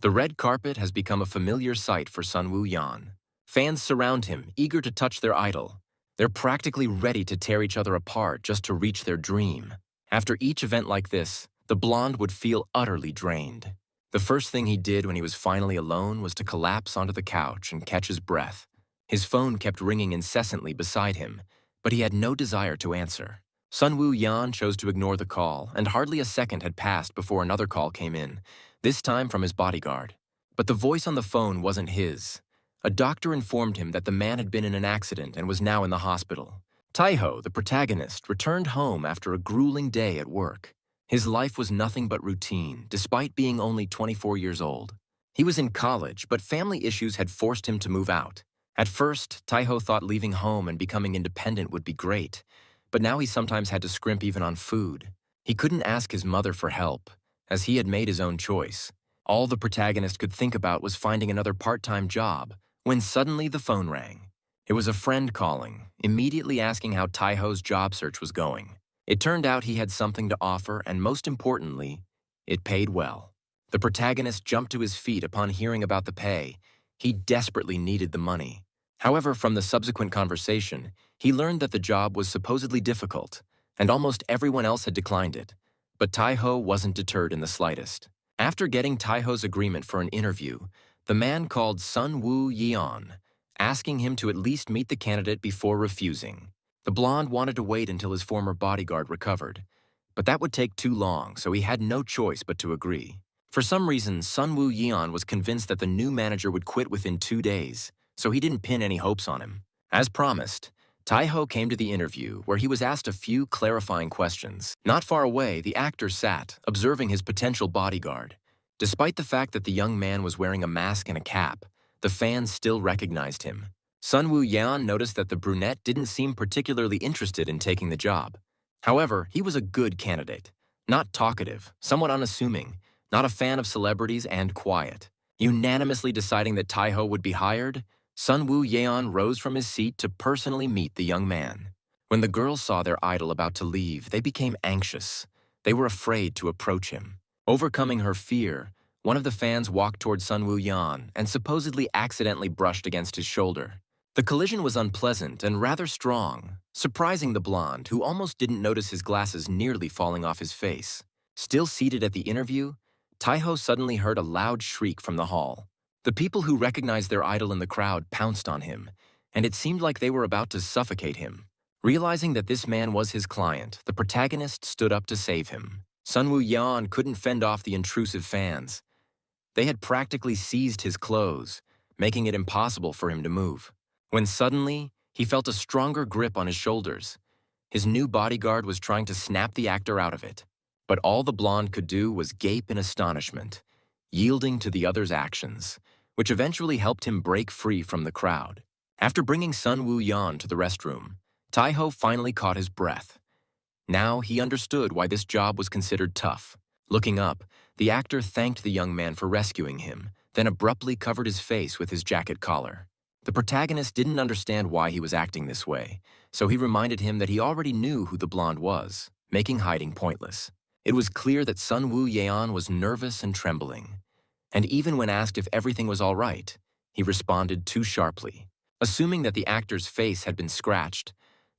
The red carpet has become a familiar sight for Sun Woo-yeon. Fans surround him, eager to touch their idol. They're practically ready to tear each other apart just to reach their dream. After each event like this, the blonde would feel utterly drained. The first thing he did when he was finally alone was to collapse onto the couch and catch his breath. His phone kept ringing incessantly beside him, but he had no desire to answer. Sun Woo-yeon chose to ignore the call, and hardly a second had passed before another call came in, this time from his bodyguard. But the voice on the phone wasn't his. A doctor informed him that the man had been in an accident and was now in the hospital. Tae-ho, the protagonist, returned home after a grueling day at work. His life was nothing but routine, despite being only 24 years old. He was in college, but family issues had forced him to move out. At first, Tae-ho thought leaving home and becoming independent would be great, but now he sometimes had to scrimp even on food. He couldn't ask his mother for help, as he had made his own choice. All the protagonist could think about was finding another part-time job, when suddenly the phone rang. It was a friend calling, immediately asking how Tae-ho's job search was going. It turned out he had something to offer, and most importantly, it paid well. The protagonist jumped to his feet upon hearing about the pay. He desperately needed the money. However, from the subsequent conversation, he learned that the job was supposedly difficult, and almost everyone else had declined it. But Tae-ho wasn't deterred in the slightest. After getting Tae-ho's agreement for an interview, the man called Sun Woo-yeon, asking him to at least meet the candidate before refusing. The blonde wanted to wait until his former bodyguard recovered, but that would take too long, so he had no choice but to agree. For some reason, Sun Woo-yeon was convinced that the new manager would quit within 2 days, so he didn't pin any hopes on him. As promised, Tae-ho came to the interview, where he was asked a few clarifying questions. Not far away, the actor sat, observing his potential bodyguard. Despite the fact that the young man was wearing a mask and a cap, the fans still recognized him. Sun Woo-yeon noticed that the brunette didn't seem particularly interested in taking the job. However, he was a good candidate. Not talkative, somewhat unassuming, not a fan of celebrities, and quiet. Unanimously deciding that Tae-ho would be hired, Sun Woo-yeon rose from his seat to personally meet the young man. When the girls saw their idol about to leave, they became anxious. They were afraid to approach him. Overcoming her fear, one of the fans walked toward Sun Woo-yeon and supposedly accidentally brushed against his shoulder. The collision was unpleasant and rather strong, surprising the blonde, who almost didn't notice his glasses nearly falling off his face. Still seated at the interview, Tae-ho suddenly heard a loud shriek from the hall. The people who recognized their idol in the crowd pounced on him, and it seemed like they were about to suffocate him. Realizing that this man was his client, the protagonist stood up to save him. Sun Woo-yeon couldn't fend off the intrusive fans. They had practically seized his clothes, making it impossible for him to move. When suddenly, he felt a stronger grip on his shoulders. His new bodyguard was trying to snap the actor out of it. But all the blonde could do was gape in astonishment, yielding to the other's actions, which eventually helped him break free from the crowd. After bringing Sun Woo-yeon to the restroom, Tae-ho finally caught his breath. Now he understood why this job was considered tough. Looking up, the actor thanked the young man for rescuing him, then abruptly covered his face with his jacket collar. The protagonist didn't understand why he was acting this way, so he reminded him that he already knew who the blonde was, making hiding pointless. It was clear that Sun Woo-yeon was nervous and trembling, and even when asked if everything was all right, he responded too sharply. Assuming that the actor's face had been scratched,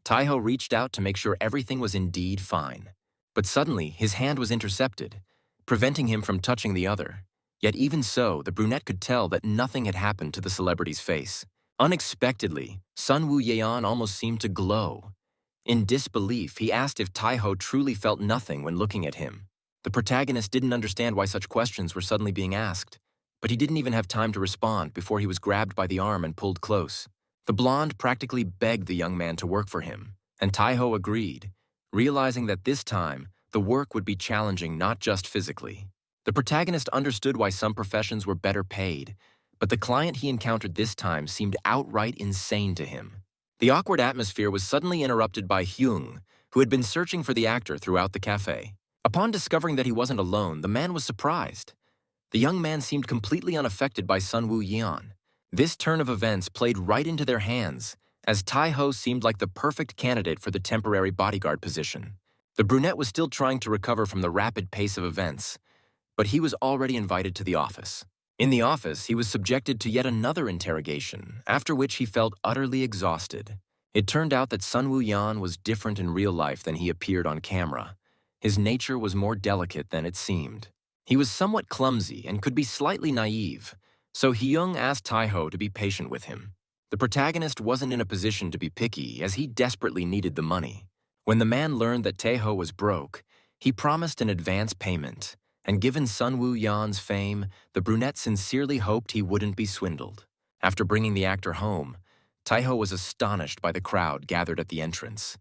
Tae-ho reached out to make sure everything was indeed fine. But suddenly, his hand was intercepted, preventing him from touching the other. Yet even so, the brunette could tell that nothing had happened to the celebrity's face. Unexpectedly, Sun Woo-yeon almost seemed to glow. In disbelief, he asked if Tae-ho truly felt nothing when looking at him. The protagonist didn't understand why such questions were suddenly being asked, but he didn't even have time to respond before he was grabbed by the arm and pulled close. The blonde practically begged the young man to work for him, and Tae-ho agreed, realizing that this time, the work would be challenging not just physically. The protagonist understood why some professions were better paid, but the client he encountered this time seemed outright insane to him. The awkward atmosphere was suddenly interrupted by Yoon, who had been searching for the actor throughout the cafe. Upon discovering that he wasn't alone, the man was surprised. The young man seemed completely unaffected by Sun Woo-yeon. This turn of events played right into their hands, as Tae-ho seemed like the perfect candidate for the temporary bodyguard position. The brunette was still trying to recover from the rapid pace of events, but he was already invited to the office. In the office, he was subjected to yet another interrogation, after which he felt utterly exhausted. It turned out that Sun Woo-yan was different in real life than he appeared on camera. His nature was more delicate than it seemed. He was somewhat clumsy and could be slightly naive, so Hyung asked Tae-ho to be patient with him. The protagonist wasn't in a position to be picky, as he desperately needed the money. When the man learned that Tae-ho was broke, he promised an advance payment, and given Sun Woo-yan's fame, the brunette sincerely hoped he wouldn't be swindled. After bringing the actor home, Tae-ho was astonished by the crowd gathered at the entrance.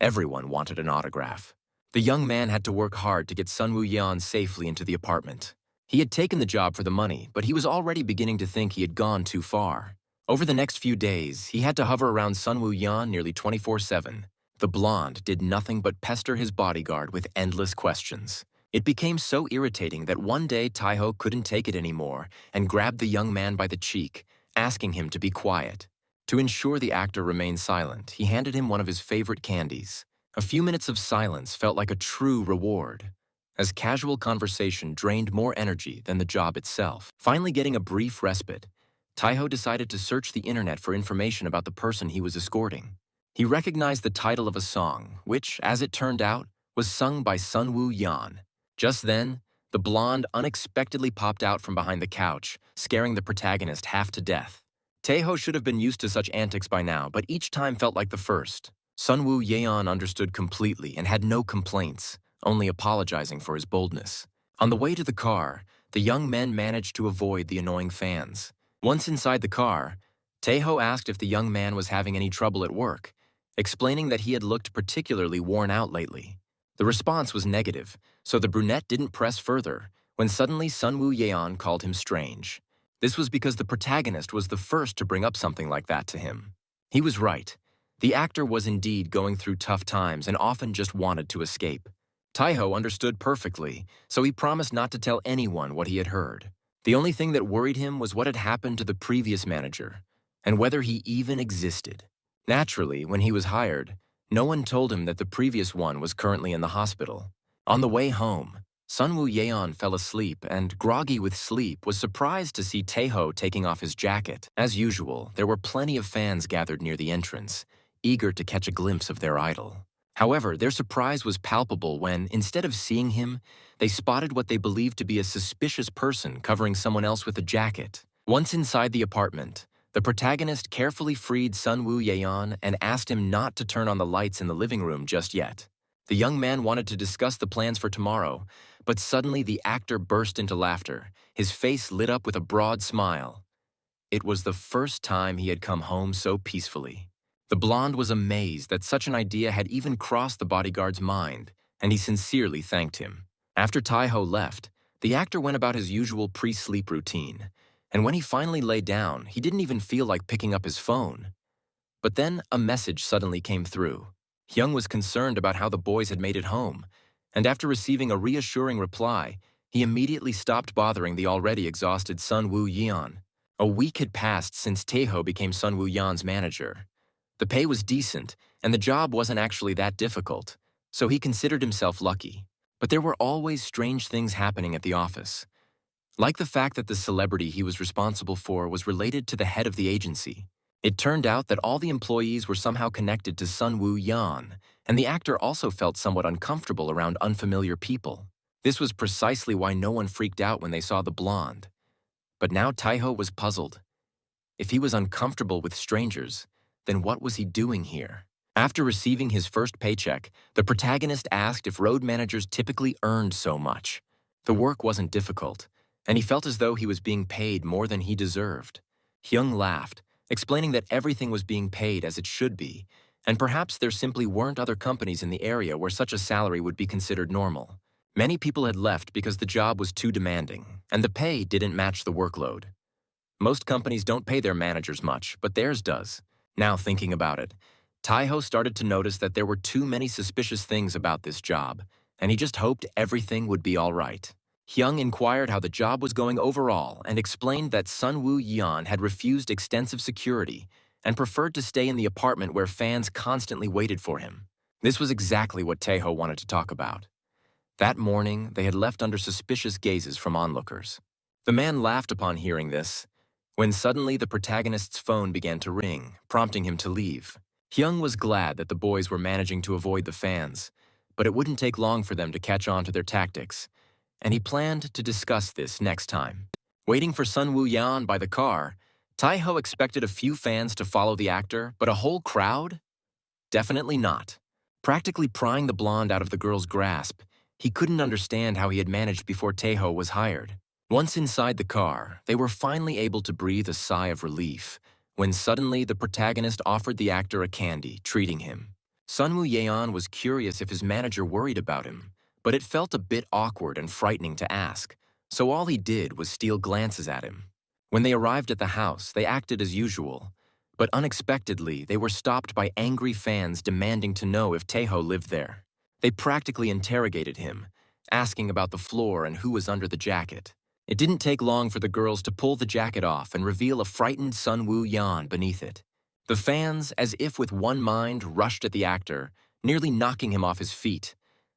Everyone wanted an autograph. The young man had to work hard to get Sun Woo-yan safely into the apartment. He had taken the job for the money, but he was already beginning to think he had gone too far. Over the next few days, he had to hover around Sun Woo-yan nearly 24/7. The blonde did nothing but pester his bodyguard with endless questions. It became so irritating that one day Tae-ho couldn't take it anymore and grabbed the young man by the cheek, asking him to be quiet. To ensure the actor remained silent, he handed him one of his favorite candies. A few minutes of silence felt like a true reward, as casual conversation drained more energy than the job itself. Finally getting a brief respite, Tae-ho decided to search the internet for information about the person he was escorting. He recognized the title of a song, which, as it turned out, was sung by Sun Woo-yan. Just then, the blonde unexpectedly popped out from behind the couch, scaring the protagonist half to death. Tae-ho should have been used to such antics by now, but each time felt like the first. Sun Woo-yan understood completely and had no complaints, only apologizing for his boldness. On the way to the car, the young men managed to avoid the annoying fans. Once inside the car, Tae-ho asked if the young man was having any trouble at work, explaining that he had looked particularly worn out lately. The response was negative, so the brunette didn't press further, when suddenly Sun Woo-yan called him strange. This was because the protagonist was the first to bring up something like that to him. He was right. The actor was indeed going through tough times and often just wanted to escape. Tae-ho understood perfectly, so he promised not to tell anyone what he had heard. The only thing that worried him was what had happened to the previous manager, and whether he even existed. Naturally, when he was hired, no one told him that the previous one was currently in the hospital. On the way home, Sun Woo-yan fell asleep and, groggy with sleep, was surprised to see Tae-ho taking off his jacket. As usual, there were plenty of fans gathered near the entrance, eager to catch a glimpse of their idol. However, their surprise was palpable when, instead of seeing him, they spotted what they believed to be a suspicious person covering someone else with a jacket. Once inside the apartment, the protagonist carefully freed Sun Woo-yan and asked him not to turn on the lights in the living room just yet. The young man wanted to discuss the plans for tomorrow, but suddenly the actor burst into laughter, his face lit up with a broad smile. It was the first time he had come home so peacefully. The blonde was amazed that such an idea had even crossed the bodyguard's mind, and he sincerely thanked him. After Tae-ho left, the actor went about his usual pre-sleep routine, and when he finally lay down, he didn't even feel like picking up his phone. But then a message suddenly came through. Hyung was concerned about how the boys had made it home, and after receiving a reassuring reply, he immediately stopped bothering the already exhausted Sun Woo-yan. A week had passed since Tae-ho became Sun Woo-yan's manager. The pay was decent, and the job wasn't actually that difficult, so he considered himself lucky. But there were always strange things happening at the office. Like the fact that the celebrity he was responsible for was related to the head of the agency. It turned out that all the employees were somehow connected to Sun Woo-yan, and the actor also felt somewhat uncomfortable around unfamiliar people. This was precisely why no one freaked out when they saw the blonde. But now Tae-ho was puzzled. If he was uncomfortable with strangers, then what was he doing here? After receiving his first paycheck, the protagonist asked if road managers typically earned so much. The work wasn't difficult, and he felt as though he was being paid more than he deserved. Hyung laughed, explaining that everything was being paid as it should be, and perhaps there simply weren't other companies in the area where such a salary would be considered normal. Many people had left because the job was too demanding, and the pay didn't match the workload. Most companies don't pay their managers much, but theirs does. Now thinking about it, Tae-ho started to notice that there were too many suspicious things about this job, and he just hoped everything would be all right. Hyung inquired how the job was going overall and explained that Sun Woo-yan had refused extensive security and preferred to stay in the apartment where fans constantly waited for him. This was exactly what Tae-ho wanted to talk about. That morning, they had left under suspicious gazes from onlookers. The man laughed upon hearing this, when suddenly the protagonist's phone began to ring, prompting him to leave. Hyung was glad that the boys were managing to avoid the fans, but it wouldn't take long for them to catch on to their tactics, and he planned to discuss this next time. Waiting for Sun Woo-yeon by the car, Tae-ho expected a few fans to follow the actor, but a whole crowd? Definitely not. Practically prying the blonde out of the girl's grasp, he couldn't understand how he had managed before Tae-ho was hired. Once inside the car, they were finally able to breathe a sigh of relief, when suddenly the protagonist offered the actor a candy, treating him. Sun Woo-yeon was curious if his manager worried about him, but it felt a bit awkward and frightening to ask, so all he did was steal glances at him. When they arrived at the house, they acted as usual, but unexpectedly, they were stopped by angry fans demanding to know if Tae-ho lived there. They practically interrogated him, asking about the floor and who was under the jacket. It didn't take long for the girls to pull the jacket off and reveal a frightened Sun Woo-yeon beneath it. The fans, as if with one mind, rushed at the actor, nearly knocking him off his feet.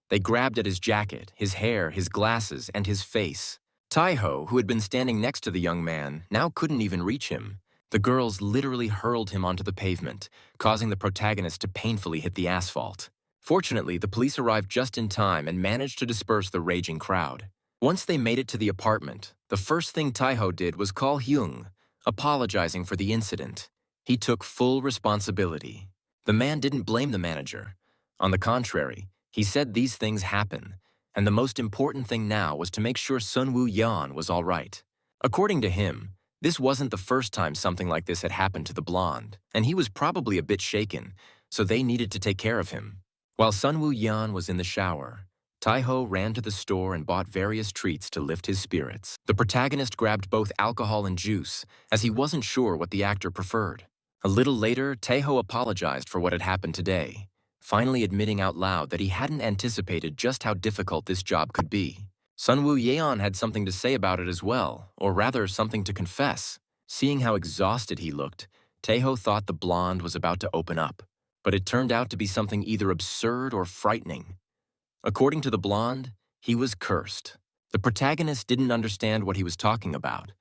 They grabbed at his jacket, his hair, his glasses, and his face. Tae-ho, who had been standing next to the young man, now couldn't even reach him. The girls literally hurled him onto the pavement, causing the protagonist to painfully hit the asphalt. Fortunately, the police arrived just in time and managed to disperse the raging crowd. Once they made it to the apartment, the first thing Tae-ho did was call Hyung, apologizing for the incident. He took full responsibility. The man didn't blame the manager. On the contrary, he said these things happen, and the most important thing now was to make sure Sun Woo-yeon was all right. According to him, this wasn't the first time something like this had happened to the blonde, and he was probably a bit shaken, so they needed to take care of him. While Sun Woo-yeon was in the shower, Tae-ho ran to the store and bought various treats to lift his spirits. The protagonist grabbed both alcohol and juice, as he wasn't sure what the actor preferred. A little later, Tae-ho apologized for what had happened today, finally admitting out loud that he hadn't anticipated just how difficult this job could be. Sun Woo-yeon had something to say about it as well, or rather something to confess. Seeing how exhausted he looked, Tae-ho thought the blonde was about to open up, but it turned out to be something either absurd or frightening. According to the blonde, he was cursed. The protagonist didn't understand what he was talking about,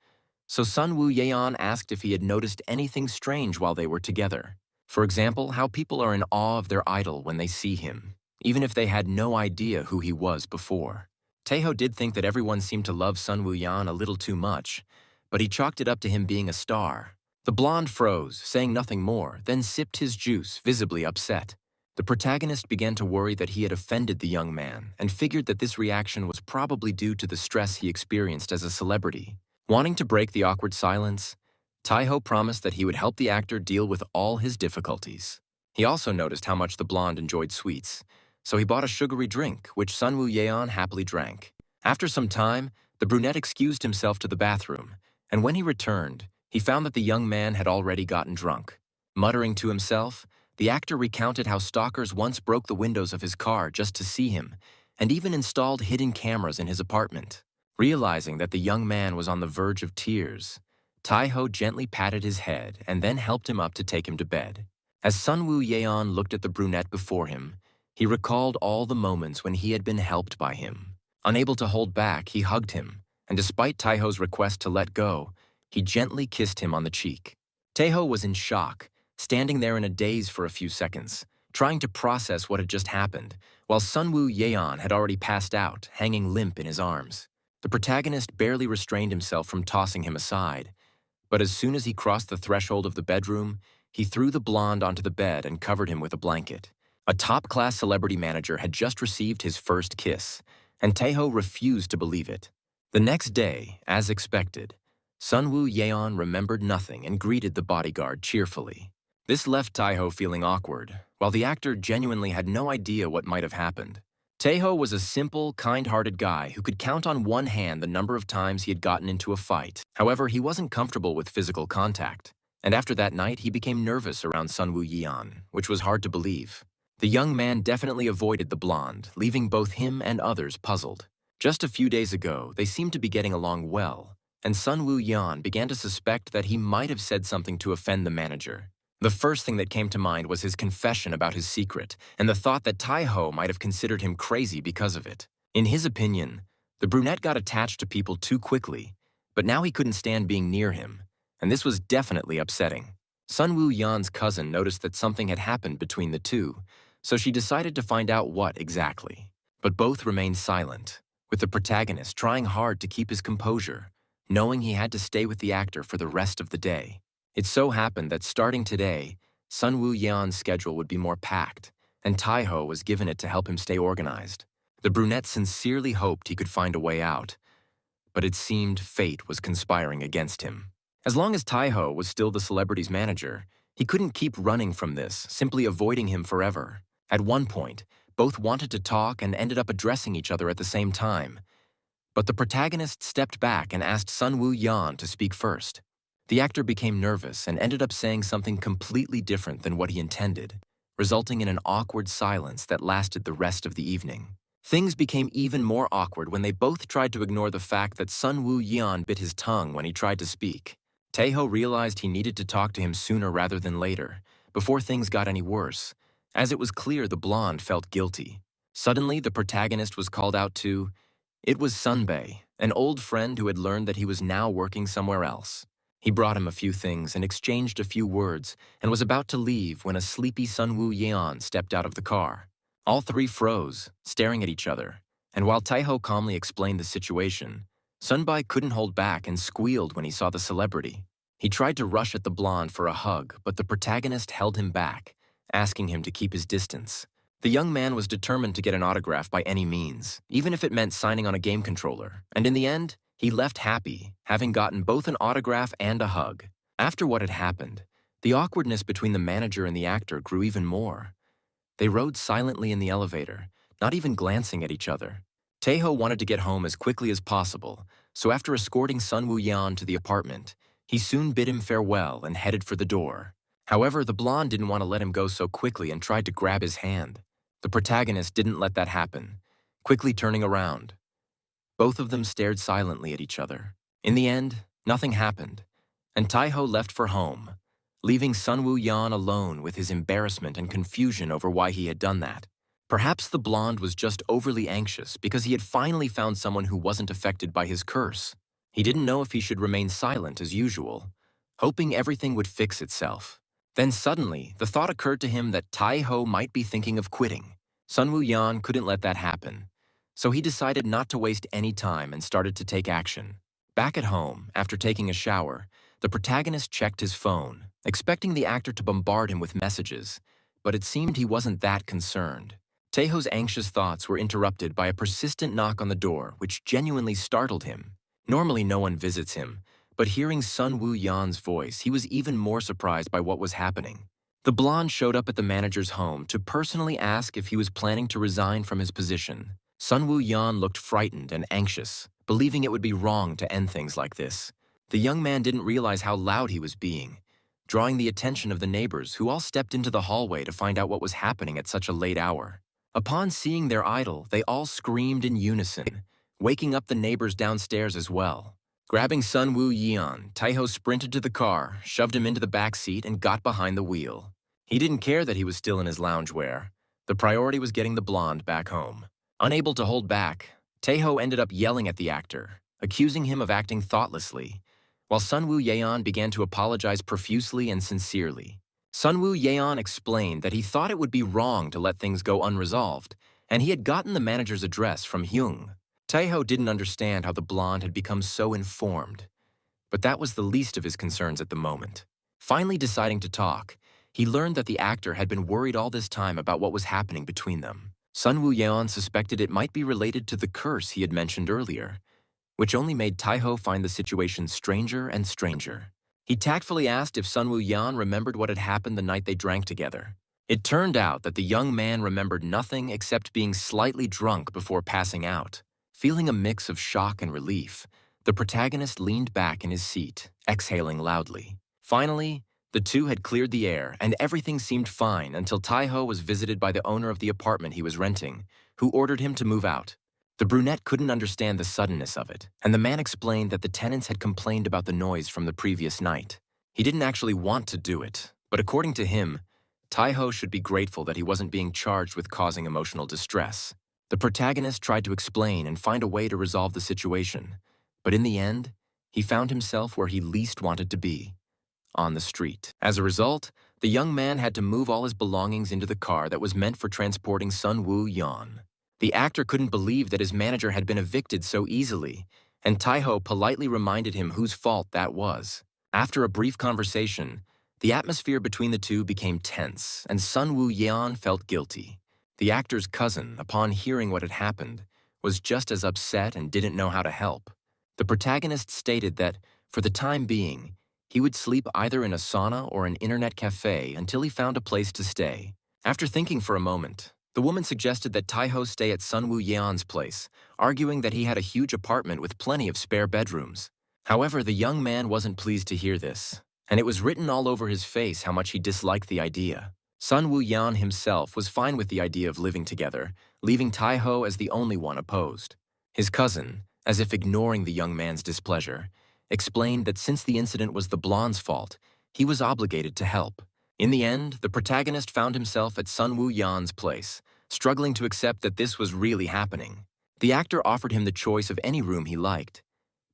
so Sun Woo-yeon asked if he had noticed anything strange while they were together. For example, how people are in awe of their idol when they see him, even if they had no idea who he was before. Tae-ho did think that everyone seemed to love Sun Woo-yeon a little too much, but he chalked it up to him being a star. The blonde froze, saying nothing more, then sipped his juice, visibly upset. The protagonist began to worry that he had offended the young man and figured that this reaction was probably due to the stress he experienced as a celebrity. Wanting to break the awkward silence, Tae-ho promised that he would help the actor deal with all his difficulties. He also noticed how much the blonde enjoyed sweets, so he bought a sugary drink, which Sun Woo-yeon happily drank. After some time, the brunette excused himself to the bathroom, and when he returned, he found that the young man had already gotten drunk. Muttering to himself, the actor recounted how stalkers once broke the windows of his car just to see him, and even installed hidden cameras in his apartment. Realizing that the young man was on the verge of tears, Tae-ho gently patted his head and then helped him up to take him to bed. As Sun Woo-yeon looked at the brunette before him, he recalled all the moments when he had been helped by him. Unable to hold back, he hugged him, and despite Tae-ho's request to let go, he gently kissed him on the cheek. Tae-ho was in shock, standing there in a daze for a few seconds, trying to process what had just happened, while Sun Woo-yeon had already passed out, hanging limp in his arms. The protagonist barely restrained himself from tossing him aside, but as soon as he crossed the threshold of the bedroom, he threw the blonde onto the bed and covered him with a blanket. A top-class celebrity manager had just received his first kiss, and Tae-ho refused to believe it. The next day, as expected, Sun Woo-yeon remembered nothing and greeted the bodyguard cheerfully. This left Tae-ho feeling awkward, while the actor genuinely had no idea what might have happened. Tae-ho was a simple, kind-hearted guy who could count on one hand the number of times he had gotten into a fight. However, he wasn't comfortable with physical contact, and after that night he became nervous around Sun Woo-yeon, which was hard to believe. The young man definitely avoided the blonde, leaving both him and others puzzled. Just a few days ago, they seemed to be getting along well, and Sun Woo-yeon began to suspect that he might have said something to offend the manager. The first thing that came to mind was his confession about his secret, and the thought that Tae-ho might have considered him crazy because of it. In his opinion, the brunette got attached to people too quickly, But now he couldn't stand being near him, and this was definitely upsetting. Sun Woo-yeon's cousin noticed that something had happened between the two, so she decided to find out what exactly. But both remained silent, with the protagonist trying hard to keep his composure, knowing he had to stay with the actor for the rest of the day. It so happened that starting today, Sun Woo-yeon's schedule would be more packed, and Tae-ho was given it to help him stay organized. The brunette sincerely hoped he could find a way out, but it seemed fate was conspiring against him. As long as Tae-ho was still the celebrity's manager, he couldn't keep running from this, simply avoiding him forever. At one point, both wanted to talk and ended up addressing each other at the same time. But the protagonist stepped back and asked Sun Woo-yeon to speak first. The actor became nervous and ended up saying something completely different than what he intended, resulting in an awkward silence that lasted the rest of the evening. Things became even more awkward when they both tried to ignore the fact that Sun Woo-yeon bit his tongue when he tried to speak. Tae-ho realized he needed to talk to him sooner rather than later, before things got any worse, as it was clear the blonde felt guilty. Suddenly, the protagonist was called out to. It was Sunbae, an old friend who had learned that he was now working somewhere else. He brought him a few things and exchanged a few words and was about to leave when a sleepy Sun Woo-yeon stepped out of the car. All three froze, staring at each other, and while Tae-ho calmly explained the situation, Sunbae couldn't hold back and squealed when he saw the celebrity. He tried to rush at the blonde for a hug, but the protagonist held him back, asking him to keep his distance. The young man was determined to get an autograph by any means, even if it meant signing on a game controller, and in the end, he left happy, having gotten both an autograph and a hug. After what had happened, the awkwardness between the manager and the actor grew even more. They rode silently in the elevator, not even glancing at each other. Tae-ho wanted to get home as quickly as possible, so after escorting Sun Woo-yeon to the apartment, he soon bid him farewell and headed for the door. However, the blonde didn't want to let him go so quickly and tried to grab his hand. The protagonist didn't let that happen, quickly turning around. Both of them stared silently at each other. In the end, nothing happened, and Tae-ho left for home, leaving Sun Woo-yeon alone with his embarrassment and confusion over why he had done that. Perhaps the blonde was just overly anxious because he had finally found someone who wasn't affected by his curse. He didn't know if he should remain silent as usual, hoping everything would fix itself. Then suddenly, the thought occurred to him that Tae-ho might be thinking of quitting. Sun Woo-yeon couldn't let that happen, so he decided not to waste any time and started to take action. Back at home, after taking a shower, the protagonist checked his phone, expecting the actor to bombard him with messages, but it seemed he wasn't that concerned. Tae-ho's anxious thoughts were interrupted by a persistent knock on the door, which genuinely startled him. Normally no one visits him, but hearing Sun Woo-yeon's voice, he was even more surprised by what was happening. The blonde showed up at the manager's home to personally ask if he was planning to resign from his position. Sun Woo-yeon looked frightened and anxious, believing it would be wrong to end things like this. The young man didn't realize how loud he was being, drawing the attention of the neighbors who all stepped into the hallway to find out what was happening at such a late hour. Upon seeing their idol, they all screamed in unison, waking up the neighbors downstairs as well. Grabbing Sun Woo-yeon, Tae-ho sprinted to the car, shoved him into the back seat, and got behind the wheel. He didn't care that he was still in his loungewear. The priority was getting the blonde back home. Unable to hold back, Tae-ho ended up yelling at the actor, accusing him of acting thoughtlessly, while Sun Woo-yeon began to apologize profusely and sincerely. Sun Woo-yeon explained that he thought it would be wrong to let things go unresolved, and he had gotten the manager's address from Yoon. Tae-ho didn't understand how the blonde had become so informed, but that was the least of his concerns at the moment. Finally deciding to talk, he learned that the actor had been worried all this time about what was happening between them. Sun Woo-yeon suspected it might be related to the curse he had mentioned earlier, which only made Tae-ho find the situation stranger and stranger. He tactfully asked if Sun Woo-yeon remembered what had happened the night they drank together. It turned out that the young man remembered nothing except being slightly drunk before passing out. Feeling a mix of shock and relief, the protagonist leaned back in his seat, exhaling loudly. Finally, the two had cleared the air, and everything seemed fine until Tae-ho was visited by the owner of the apartment he was renting, who ordered him to move out. The brunette couldn't understand the suddenness of it, and the man explained that the tenants had complained about the noise from the previous night. He didn't actually want to do it, but according to him, Tae-ho should be grateful that he wasn't being charged with causing emotional distress. The protagonist tried to explain and find a way to resolve the situation, but in the end, he found himself where he least wanted to be, on the street. As a result, the young man had to move all his belongings into the car that was meant for transporting Sun-woo Yeon. The actor couldn't believe that his manager had been evicted so easily, and Tae-ho politely reminded him whose fault that was. After a brief conversation, the atmosphere between the two became tense, and Sun-woo Yeon felt guilty. The actor's cousin, upon hearing what had happened, was just as upset and didn't know how to help. The protagonist stated that, for the time being, he would sleep either in a sauna or an internet cafe until he found a place to stay. After thinking for a moment, the woman suggested that Tae-ho stay at Sun-woo Yeon's place, arguing that he had a huge apartment with plenty of spare bedrooms. However, the young man wasn't pleased to hear this, and it was written all over his face how much he disliked the idea. Sun-woo Yeon himself was fine with the idea of living together, leaving Tae-ho as the only one opposed. His cousin, as if ignoring the young man's displeasure, explained that since the incident was the blonde's fault, he was obligated to help. In the end, the protagonist found himself at Sun-woo Yeon's place, struggling to accept that this was really happening. The actor offered him the choice of any room he liked,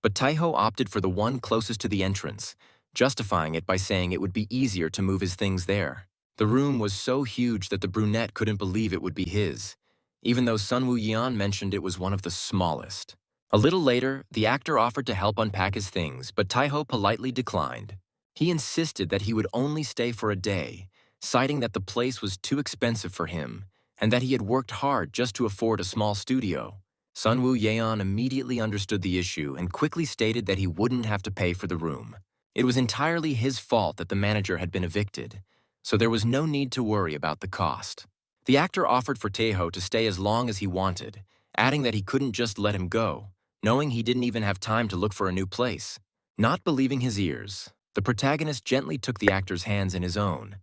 but Tae-ho opted for the one closest to the entrance, justifying it by saying it would be easier to move his things there. The room was so huge that the brunette couldn't believe it would be his, even though Sun-woo Yeon mentioned it was one of the smallest. A little later, the actor offered to help unpack his things, but Tae-ho politely declined. He insisted that he would only stay for a day, citing that the place was too expensive for him and that he had worked hard just to afford a small studio. Sun-woo Yeon immediately understood the issue and quickly stated that he wouldn't have to pay for the room. It was entirely his fault that the manager had been evicted, so there was no need to worry about the cost. The actor offered for Tae-ho to stay as long as he wanted, adding that he couldn't just let him go, knowing he didn't even have time to look for a new place. Not believing his ears, the protagonist gently took the actor's hands in his own,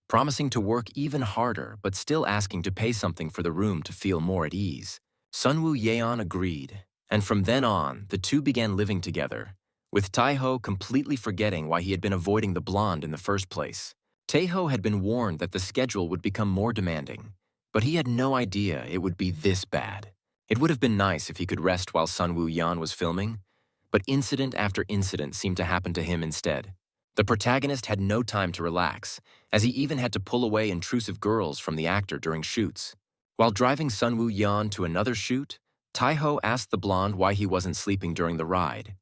promising to work even harder but still asking to pay something for the room to feel more at ease. Sun-woo Yeon agreed, and from then on, the two began living together, with Tae-ho completely forgetting why he had been avoiding the blonde in the first place. Tae-ho had been warned that the schedule would become more demanding, but he had no idea it would be this bad. It would have been nice if he could rest while Sun-woo Yeon was filming, but incident after incident seemed to happen to him instead. The protagonist had no time to relax, as he even had to pull away intrusive girls from the actor during shoots. While driving Sun-woo Yeon to another shoot, Tae-ho asked the blonde why he wasn't sleeping during the ride.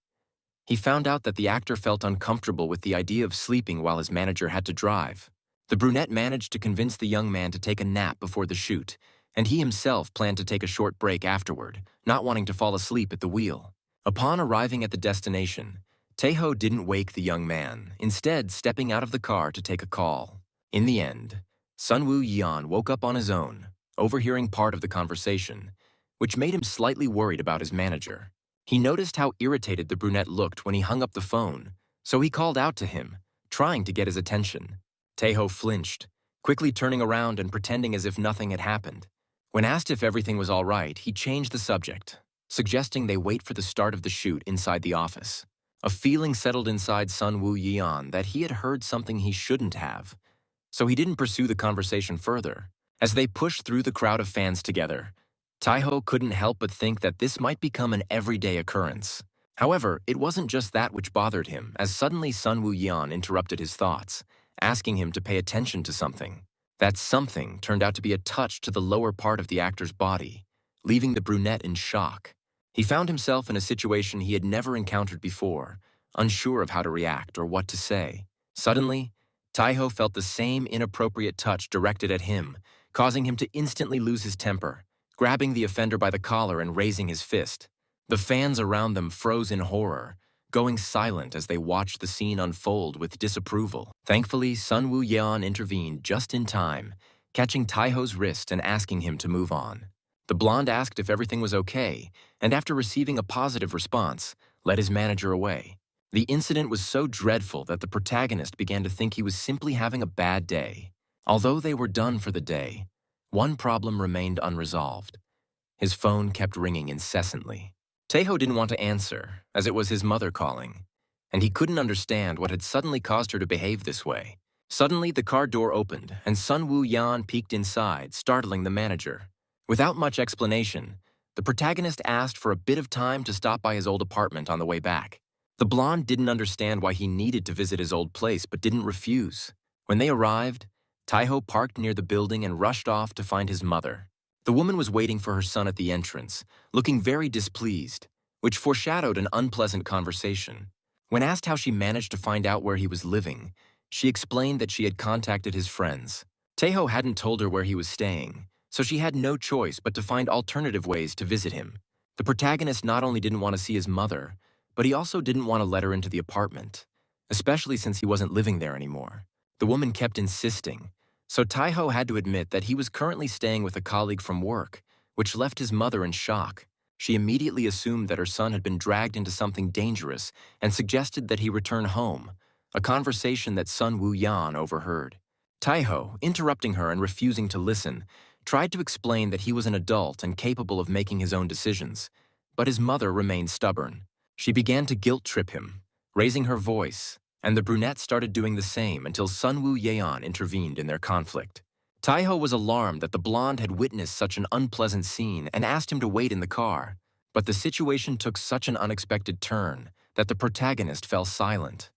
He found out that the actor felt uncomfortable with the idea of sleeping while his manager had to drive. The brunette managed to convince the young man to take a nap before the shoot, and he himself planned to take a short break afterward, not wanting to fall asleep at the wheel. Upon arriving at the destination, Tae-ho didn't wake the young man, instead stepping out of the car to take a call. In the end, Sun-woo Yeon woke up on his own, overhearing part of the conversation, which made him slightly worried about his manager. He noticed how irritated the brunette looked when he hung up the phone, so he called out to him, trying to get his attention. Tae-ho flinched, quickly turning around and pretending as if nothing had happened. When asked if everything was all right, he changed the subject, suggesting they wait for the start of the shoot inside the office. A feeling settled inside Sun-woo Yeon that he had heard something he shouldn't have, so he didn't pursue the conversation further. As they pushed through the crowd of fans together, Tae-ho couldn't help but think that this might become an everyday occurrence. However, it wasn't just that which bothered him, as suddenly Sun-woo Yeon interrupted his thoughts, asking him to pay attention to something. That something turned out to be a touch to the lower part of the actor's body, leaving the brunette in shock. He found himself in a situation he had never encountered before, unsure of how to react or what to say. Suddenly, Tae-ho felt the same inappropriate touch directed at him, causing him to instantly lose his temper, grabbing the offender by the collar and raising his fist. The fans around them froze in horror, going silent as they watched the scene unfold with disapproval. Thankfully, Sun-woo Yeon intervened just in time, catching Tae-ho's wrist and asking him to move on. The blonde asked if everything was okay, and after receiving a positive response, led his manager away. The incident was so dreadful that the protagonist began to think he was simply having a bad day. Although they were done for the day, one problem remained unresolved. His phone kept ringing incessantly. Tae-ho didn't want to answer, as it was his mother calling, and he couldn't understand what had suddenly caused her to behave this way. Suddenly, the car door opened, and Sun-woo Yeon peeked inside, startling the manager. Without much explanation, the protagonist asked for a bit of time to stop by his old apartment on the way back. The blonde didn't understand why he needed to visit his old place but didn't refuse. When they arrived, Tae-ho parked near the building and rushed off to find his mother. The woman was waiting for her son at the entrance, looking very displeased, which foreshadowed an unpleasant conversation. When asked how she managed to find out where he was living, she explained that she had contacted his friends. Tae-ho hadn't told her where he was staying, so she had no choice but to find alternative ways to visit him. The protagonist not only didn't want to see his mother, but he also didn't want to let her into the apartment, especially since he wasn't living there anymore. The woman kept insisting, so Tae-ho had to admit that he was currently staying with a colleague from work, which left his mother in shock. She immediately assumed that her son had been dragged into something dangerous and suggested that he return home, a conversation that Sun Woo-yeon overheard. Tae-ho, interrupting her and refusing to listen, tried to explain that he was an adult and capable of making his own decisions, but his mother remained stubborn. She began to guilt-trip him, raising her voice, and the brunette started doing the same until Sun Woo-yeon intervened in their conflict. Tae-ho was alarmed that the blonde had witnessed such an unpleasant scene and asked him to wait in the car, but the situation took such an unexpected turn that the protagonist fell silent.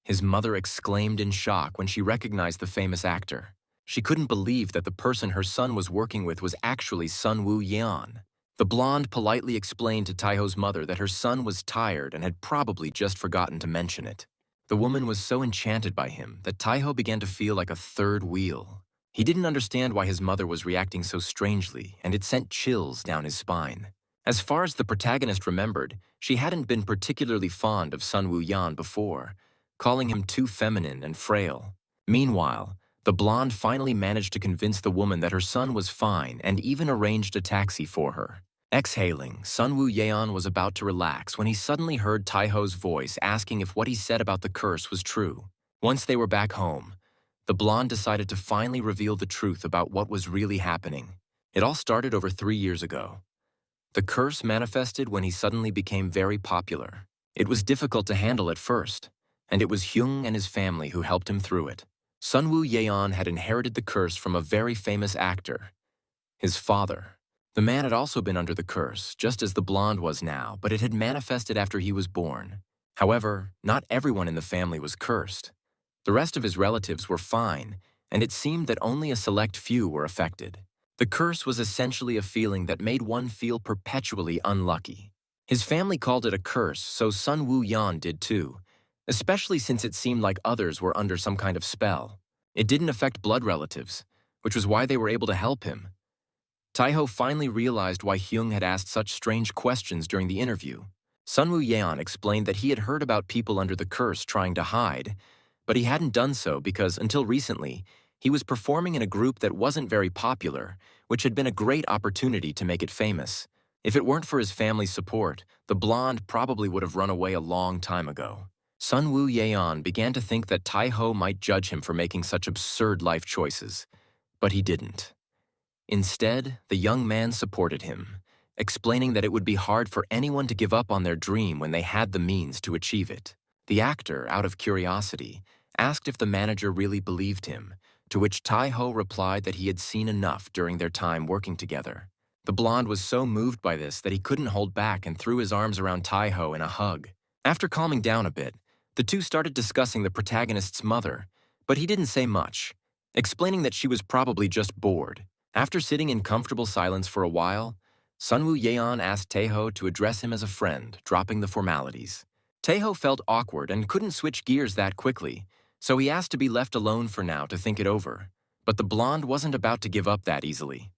His mother exclaimed in shock when she recognized the famous actor. She couldn't believe that the person her son was working with was actually Sun Woo-yeon. The blonde politely explained to Tae-ho's mother that her son was tired and had probably just forgotten to mention it. The woman was so enchanted by him that Tae-ho began to feel like a third wheel. He didn't understand why his mother was reacting so strangely, and it sent chills down his spine. As far as the protagonist remembered, she hadn't been particularly fond of Sun Woo-yeon before, calling him too feminine and frail. Meanwhile, the blonde finally managed to convince the woman that her son was fine and even arranged a taxi for her. Exhaling, Sun Woo-yeon was about to relax when he suddenly heard Tae-ho's voice asking if what he said about the curse was true. Once they were back home, the blonde decided to finally reveal the truth about what was really happening. It all started over 3 years ago. The curse manifested when he suddenly became very popular. It was difficult to handle at first, and it was Hyung and his family who helped him through it. Sun Woo-yeon had inherited the curse from a very famous actor, his father. The man had also been under the curse, just as the blonde was now, but it had manifested after he was born. However, not everyone in the family was cursed. The rest of his relatives were fine, and it seemed that only a select few were affected. The curse was essentially a feeling that made one feel perpetually unlucky. His family called it a curse, so Sun Woo-yeon did too, especially since it seemed like others were under some kind of spell. It didn't affect blood relatives, which was why they were able to help him. Tae-ho finally realized why Hyung had asked such strange questions during the interview. Sun Woo-yeon explained that he had heard about people under the curse trying to hide, but he hadn't done so because, until recently, he was performing in a group that wasn't very popular, which had been a great opportunity to make it famous. If it weren't for his family's support, the blonde probably would have run away a long time ago. Sun Woo-yeon began to think that Tae-ho might judge him for making such absurd life choices, but he didn't. Instead, the young man supported him, explaining that it would be hard for anyone to give up on their dream when they had the means to achieve it. The actor, out of curiosity, asked if the manager really believed him, to which Tae-ho replied that he had seen enough during their time working together. The blonde was so moved by this that he couldn't hold back and threw his arms around Tae-ho in a hug. After calming down a bit, the two started discussing the protagonist's mother, but he didn't say much, explaining that she was probably just bored. After sitting in comfortable silence for a while, Sun Woo-yeon asked Tae-ho to address him as a friend, dropping the formalities. Tae-ho felt awkward and couldn't switch gears that quickly, so he asked to be left alone for now to think it over. But the blonde wasn't about to give up that easily.